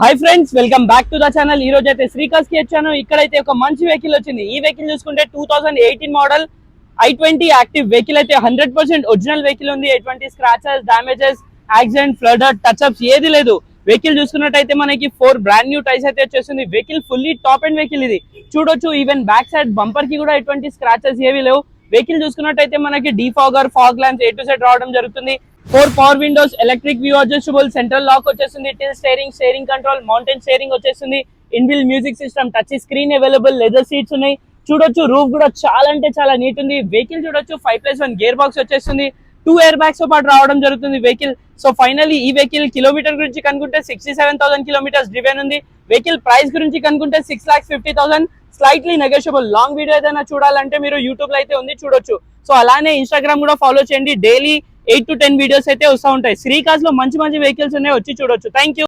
Hi friends, welcome back to the channel. ఈ రోజు అయితే శ్రీకాస్ కి వచ్చాను. ఇక్కడైతే ఒక మంచి వెహికల్ వచ్చింది. ఈ వెహికల్ చూసుకుంటే 2018 మోడల్ i20 యాక్టివ్ వెహికల్ అయితే 100% ఒరిజినల్ వెహికల్ ఉంది. ఎటువంటి scratches, damages, accident, flood, touch apps ఏది లేదు. వెహికల్ చూసుకున్నట్టయితే మనకి 4 బ్రాండ్ న్యూ టైర్స్ అయితే వచ్చేస్తుంది. Vehicle fully top and vehicle ఇది చూడొచ్చు. ఈవెన్ బ్యాక్ సైడ్ బంపర్ కి కూడా ఎటువంటి స్క్రాచెస్ ఏవి లేవు. వెహికల్ చూసుకున్నట్టయితే మనకి defogger, fog lamps A to Z రావడం జరుగుతుంది. 4 power windows, electric view adjustable, central lock వచ్చేస్తుంది, tilt steering, steering control, mounted steering వచ్చేస్తుంది, inbuilt music system, touch screen available, leather seats ఉన్నాయి. చూడొచ్చు రూఫ్ కూడా చాలా అంటే చాలా నీట్ ఉంది. వెహికల్ చూడొచ్చు 5+1 గేర్ బాక్స్ వచ్చేస్తుంది. 2 ఎయిర్ బ్యాగ్స్ తో పాటు రావడం జరుగుతుంది వెహికల్. సో ఫైనల్లీ ఈ వెహికల్ కిలోమీటర్ గురించి కనుకుంటే 67,000 కిలోమీటర్స్ డ్రివెన్ ఉంది. వెహికల్ ప్రైస్ గురించి కనుకుంటే 6,50,000, స్లైట్లీ నెగోషియబుల్. లాంగ్ వీడియో ఏదైనా చూడాలంటే మీరు యూట్యూబ్ లో అయితే ఉంది చూడొచ్చు. సో అలానే ఇన్స్టాగ్రామ్ కూడా ఫాలో చేయండి. డైలీ 8 to 10 వీడియోస్ అయితే వస్తూ ఉంటాయి. శ్రీకాస్ లో మంచి మంచి వెహికల్స్ ఉన్నాయి, వచ్చి చూడొచ్చు. Thank you.